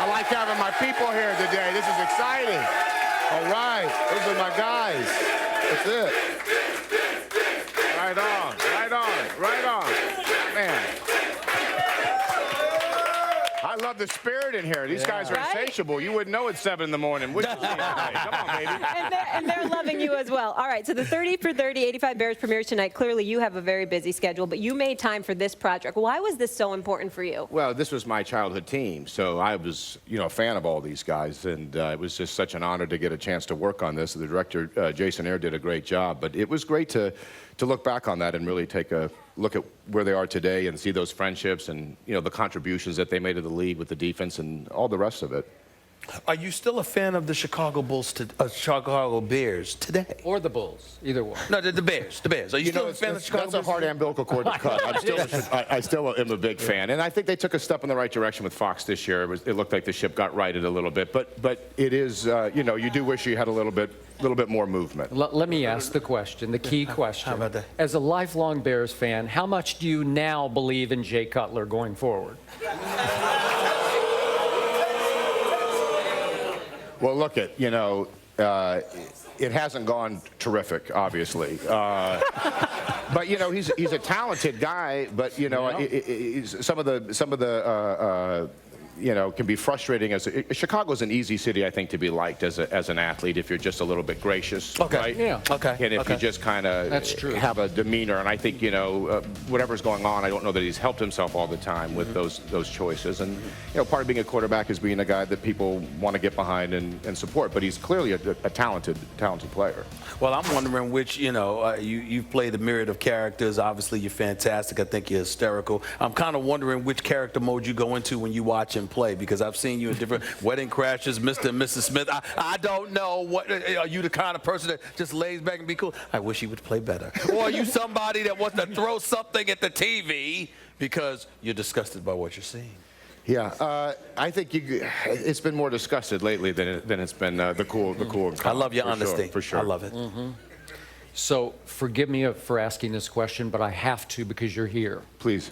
I like having my people here today. This is exciting. All right, those are my guys. That's it. Right on, right on, right on. Man. I love the spirit in here. These guys are insatiable. You wouldn't know it's 7 in the morning, would you? Come on, baby. And they're loving you as well. All right, so the 30 for 30, 85 Bears premieres tonight. Clearly, you have a very busy schedule, but you made time for this project. Why was this so important for you? Well, this was my childhood team, so I was, a fan of all these guys, and it was just such an honor to get a chance to work on this. The director, Jason Ayre, did a great job, but it was great to look back on that and really take a look at where they are today and see those friendships and, the contributions that they made to the league with the defense and all the rest of it. Are you still a fan of the Chicago Bears today? Or the Bulls, either one. No, the Bears. The Bears. Are you still a fan of the Chicago Bears? That's a hard umbilical cord to cut. I still am a big fan, and I think they took a step in the right direction with Fox this year. It looked like the ship got righted a little bit, but it is, you do wish you had a little bit more movement. Let me ask the question, the key question. How about that? As a lifelong Bears fan, how much do you now believe in Jay Cutler going forward? Well, look it hasn't gone terrific, obviously. But he's a talented guy. But some of the can be frustrating. Chicago's an easy city, I think, to be liked as an athlete if you're just a little bit gracious, right? Yeah. Okay. And if you just kind of have a demeanor, and I think whatever's going on, I don't know that he's helped himself all the time with those choices. And part of being a quarterback is being a guy that people want to get behind and support. But he's clearly a talented player. Well, I'm wondering which you've played a myriad of characters. Obviously, you're fantastic. I think you're hysterical. I'm kind of wondering which character mode you go into when you watch him play, because I've seen you in different Wedding Crashers, Mr. and Mrs. Smith. I don't know, are you the kind of person that just lays back and be cool? I wish he would play better. Or are you somebody that wants to throw something at the TV because you're disgusted by what you're seeing? Yeah, I think it's been more disgusted lately than it's been the cool. I love your honesty. For sure. I love it. So forgive me for asking this question, but I have to because you're here. Please.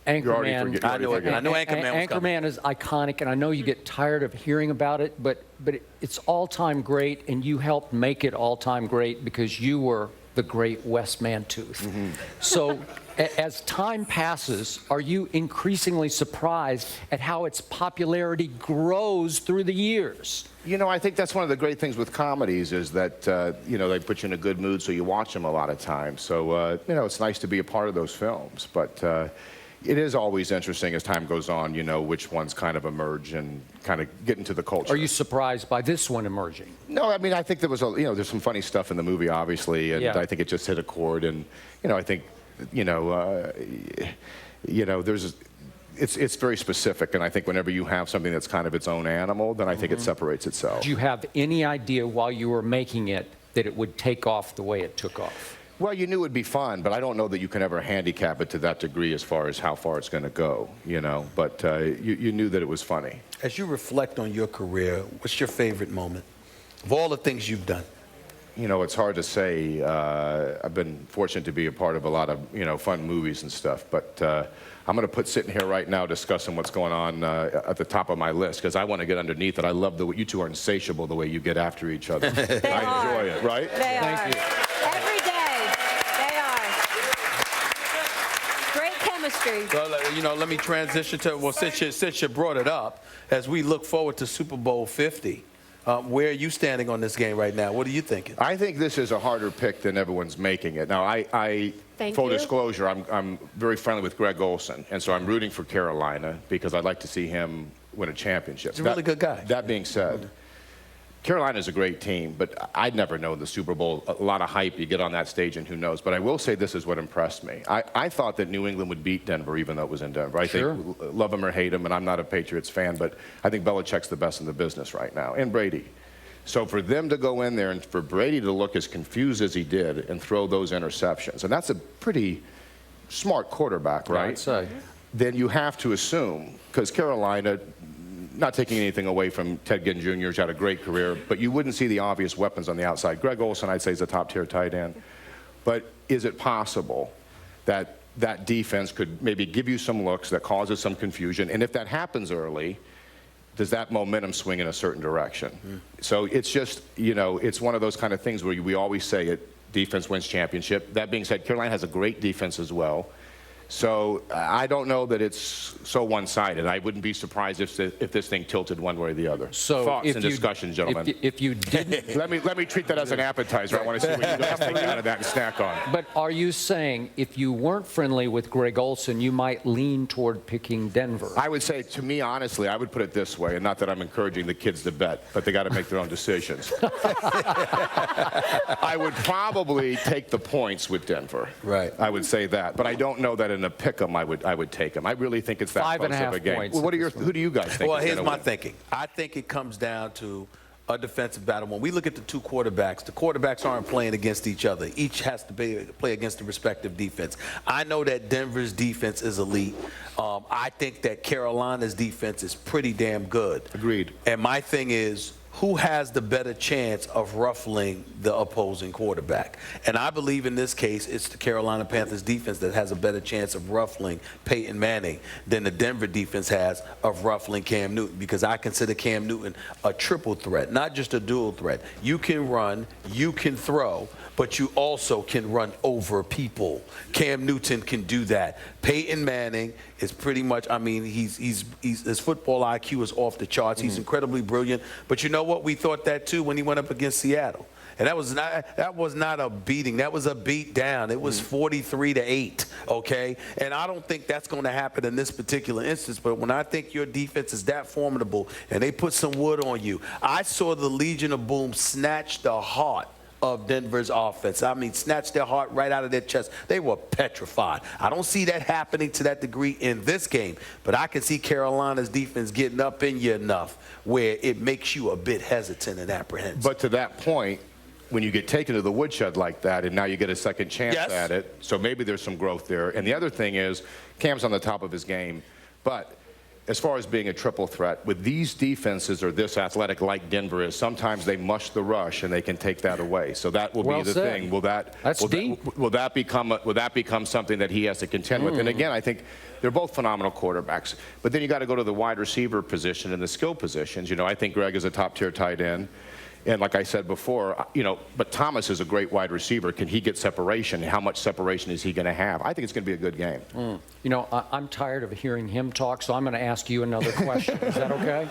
Anchorman. I knew Anchorman was coming. Anchorman is iconic, and I know you get tired of hearing about it, but it's all-time great, and you helped make it all-time great because you were the great Wes Mantooth. So as time passes, are you increasingly surprised at how its popularity grows through the years? I think that's one of the great things with comedies is that, they put you in a good mood, so you watch them a lot of times. So, it's nice to be a part of those films. But it is always interesting as time goes on, which ones kind of emerge and kind of get into the culture. Are you surprised by this one emerging? No, I mean, I think there was there's some funny stuff in the movie, obviously, and I think it just hit a chord. And, I think, it's very specific. And I think whenever you have something that's kind of its own animal, then I think it separates itself. Did you have any idea while you were making it that it would take off the way it took off? Well, you knew it would be fun, but I don't know that you can ever handicap it to that degree as far as how far it's going to go, But you knew that it was funny. As you reflect on your career, what's your favorite moment of all the things you've done? It's hard to say. I've been fortunate to be a part of a lot of, fun movies and stuff. But I'm going to put sitting here right now discussing what's going on at the top of my list because I want to get underneath it. I love the way you two are insatiable, the way you get after each other. I enjoy it, right? They are. Thank you. Every day, they are. Great chemistry. Well, let me transition to, well, since you brought it up, as we look forward to Super Bowl 50, where are you standing on this game right now? What are you thinking? I think this is a harder pick than everyone's making it. Now, full disclosure, I'm very friendly with Greg Olsen, and so I'm rooting for Carolina because I'd like to see him win a championship. He's a really good guy. That being said, Carolina's a great team, but I'd never know the Super Bowl. A lot of hype, you get on that stage and who knows. But I will say this is what impressed me. I thought that New England would beat Denver even though it was in Denver. I think, love him or hate him, and I'm not a Patriots fan, but I think Belichick's the best in the business right now, and Brady. So for them to go in there and for Brady to look as confused as he did and throw those interceptions, and that's a pretty smart quarterback, right? I'd say. Then you have to assume, because Carolina, not taking anything away from Ted Ginn Jr., who's had a great career, but you wouldn't see the obvious weapons on the outside. Greg Olsen, I'd say, is a top-tier tight end. But is it possible that that defense could maybe give you some looks that causes some confusion? And if that happens early, does that momentum swing in a certain direction? So it's just, it's one of those kind of things where we always say it, defense wins championship. That being said, Carolina has a great defense as well. So I don't know that it's so one-sided. I wouldn't be surprised if this thing tilted one way or the other. So thoughts if and you- discussion, gentlemen. If you didn't, Let me treat that as an appetizer. I want to see what you guys take out of that and snack on. but are you saying if you weren't friendly with Greg Olson, you might lean toward picking Denver? I would say, to me, honestly, I would put it this way, and not that I'm encouraging the kids to bet, but they got to make their own decisions. I would probably take the points with Denver. Right. I would say that, but I don't know that in a pick'em I would take them. I really think it's that 5.5 close of a game. points. Well, who do you guys think? Well, is here's gonna my win? thinking. I think it comes down to a defensive battle. When we look at the two quarterbacks, the quarterbacks aren't playing against each other. Each has to play against the respective defense. I know that Denver's defense is elite. I think that Carolina's defense is pretty damn good. Agreed. And my thing is, who has the better chance of ruffling the opposing quarterback? And I believe in this case, it's the Carolina Panthers defense that has a better chance of ruffling Peyton Manning than the Denver defense has of ruffling Cam Newton, because I consider Cam Newton a triple threat, not just a dual threat. You can run, you can throw, but you also can run over people. Cam Newton can do that. Peyton Manning is pretty much, I mean, his football IQ is off the charts. He's incredibly brilliant. But you know what? We thought that too when he went up against Seattle. And that was not a beating. That was a beat down. It was 43-8, okay? And I don't think that's going to happen in this particular instance. But when I think your defense is that formidable and they put some wood on you, I saw the Legion of Boom snatch the heart of Denver's offense. I mean, snatched their heart right out of their chest. They were petrified. I don't see that happening to that degree in this game, but I can see Carolina's defense getting up in you enough where it makes you a bit hesitant and apprehensive. But to that point, when you get taken to the woodshed like that, and now you get a second chance Yes. at it, so maybe there's some growth there. And the other thing is, Cam's on the top of his game, but as far as being a triple threat, with these defenses or this athletic like Denver is, sometimes they mush the rush and they can take that away. So that will Well be the said. thing. Will that become something that he has to contend with? And again, I think they're both phenomenal quarterbacks. But then you got to go to the wide receiver position and the skill positions. I think Greg is a top-tier tight end. And like I said before, but Thomas is a great wide receiver. Can he get separation? How much separation is he going to have? I think it's going to be a good game. I'm tired of hearing him talk, so I'm going to ask you another question. Is that okay?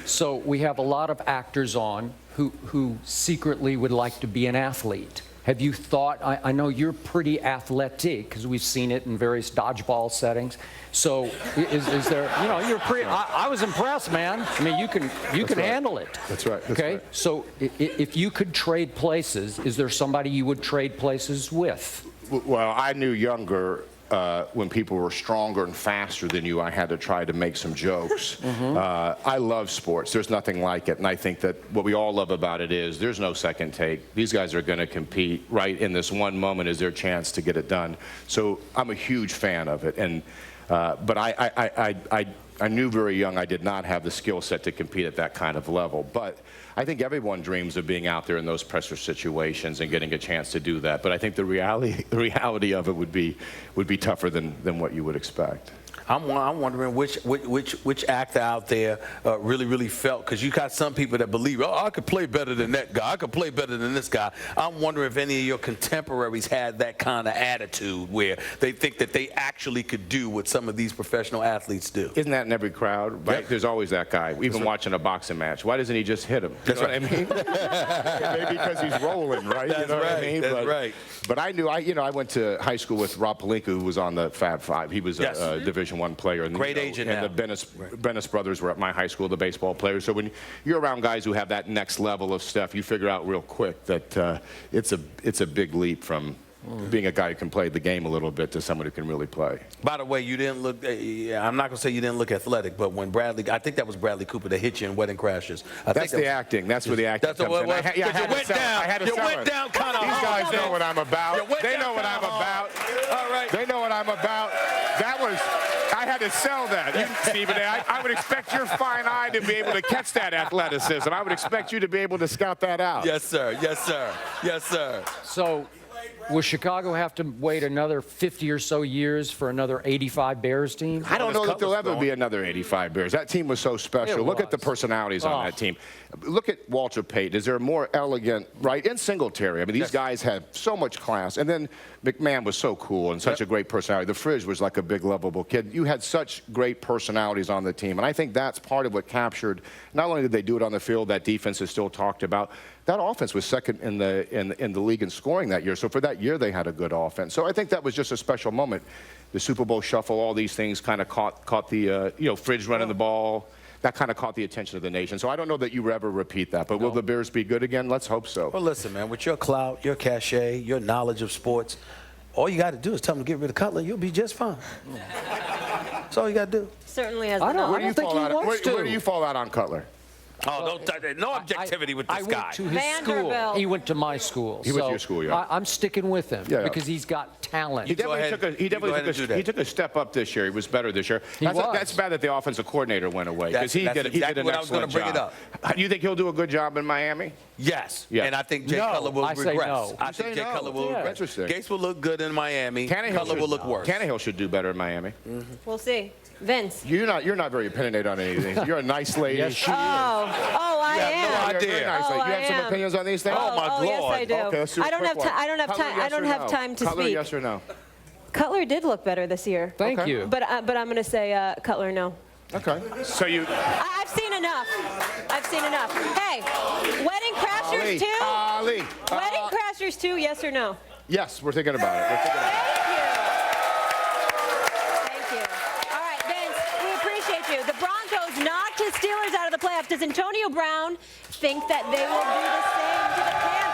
So we have a lot of actors on who secretly would like to be an athlete. Have you thought, I know you're pretty athletic because we've seen it in various dodgeball settings. So is there, you're pretty, I was impressed, man. I mean, you can handle it. That's right. That's Okay. right. So if you could trade places, is there somebody you would trade places with? Well, I knew younger when people were stronger and faster than you, I had to try to make some jokes. I love sports. There's nothing like it. And I think that what we all love about it is there's no second take. These guys are going to compete right in this one moment is their chance to get it done. So I'm a huge fan of it. And but I knew very young I did not have the skill set to compete at that kind of level. But I think everyone dreams of being out there in those pressure situations and getting a chance to do that. But I think the reality of it would be tougher than what you would expect. I'm wondering which actor out there really felt, because you got some people that believe, I could play better than that guy, I could play better than this guy. I'm wondering if any of your contemporaries had that kind of attitude where they think that they actually could do what some of these professional athletes do. Isn't that in every crowd, right? Yep. There's always that guy, even watching a boxing match. Why doesn't he just hit him? You know what I mean? Maybe because he's rolling, right? That's what right. I mean? That's right. But I knew, I went to high school with Rob Pelinka, who was on the Fab Five. He was Yes. a Division I player. And, Great agent and now. the Bennis brothers were at my high school, the baseball players. So when you're around guys who have that next level of stuff, you figure out real quick that it's a big leap from being a guy who can play the game a little bit to someone who can really play. By the way, you didn't look, I'm not going to say you didn't look athletic, but when I think that was Bradley Cooper that hit you in Wedding Crashers. That's the acting. That's where the acting comes in. You went down kind of These hard. guys know what I'm about. They know what I'm about. All right. They know what I'm about. I had to sell that, Stephen. I would expect your fine eye to be able to catch that athleticism. I would expect you to be able to scout that out. Yes, sir. Yes, sir. Yes, sir. So Will Chicago have to wait another 50 or so years for another 85 Bears team? I don't know that there'll Cutler's ever be another 85 Bears. That team was so special. It Look at the was. personalities on Oh. that team. Look at Walter Payton. Is there a more elegant, right? And Singletary. I mean, these guys have so much class. And then McMahon was so cool and such a great personality. The Fridge was like a big, lovable kid. You had such great personalities on the team. And I think that's part of what captured, not only did they do it on the field, that defense is still talked about. That offense was second in the league in scoring that year. So for that year, they had a good offense. So I think that was just a special moment. The Super Bowl shuffle, all these things kind of caught the, Fridge running the ball. That kind of caught the attention of the nation. So I don't know that you would ever repeat that. But will the Bears be good again? Let's hope so. Well, listen, man, with your clout, your cachet, your knowledge of sports, all you got to do is tell them to get rid of Cutler. You'll be just fine. That's all you got to do. Certainly has I the don't- Where knowledge. do you think fall he out? wants Where to. do you fall out on Cutler? Oh, no objectivity with this I guy. went to his school. Vanderbilt. He went to my school. He went to So your school, yeah. I'm sticking with him Yeah. because he's got talent. He definitely ahead. took a, he You go definitely ahead and took do a, that. he took a step up this year. He was better this year. He was. That's bad that the offensive coordinator went away because he That's did exactly an what I was gonna excellent bring it job. up. You think he'll do a good job in Miami? Yes. Yes. And I think Jay No, Cutler will I say regress. no. I You think say Jay no? Cutler will Yeah. regress. Interesting. Gates will look good in Miami. Cutler Cutler will look worse. Tannehill should do better in Miami. We'll see. Vince. You're not very opinionated on anything. You're a nice lady. Yes, she is. I Yeah, am. no You're a very idea. nice lady. Oh, You I have some am. opinions on these things? Oh, my yes, Lord. I do. Okay, let's do a I don't quick have one. time. I don't have Cutler, time. yes I don't or have no? time to Cutler, speak. yes or no? Cutler did look better this year. Thank Okay. you. But I'm going to say Cutler no. Okay. So you. I've seen enough. I've seen enough. Hey, Wedding Crashers 2? Ali. Wedding Crashers 2, yes or no? Yes, we're thinking about it. We're thinking about it. Thank you. All right, Vince, we appreciate you. The Broncos knocked his Steelers out of the playoffs. Does Antonio Brown think that they will do the same to the Panthers?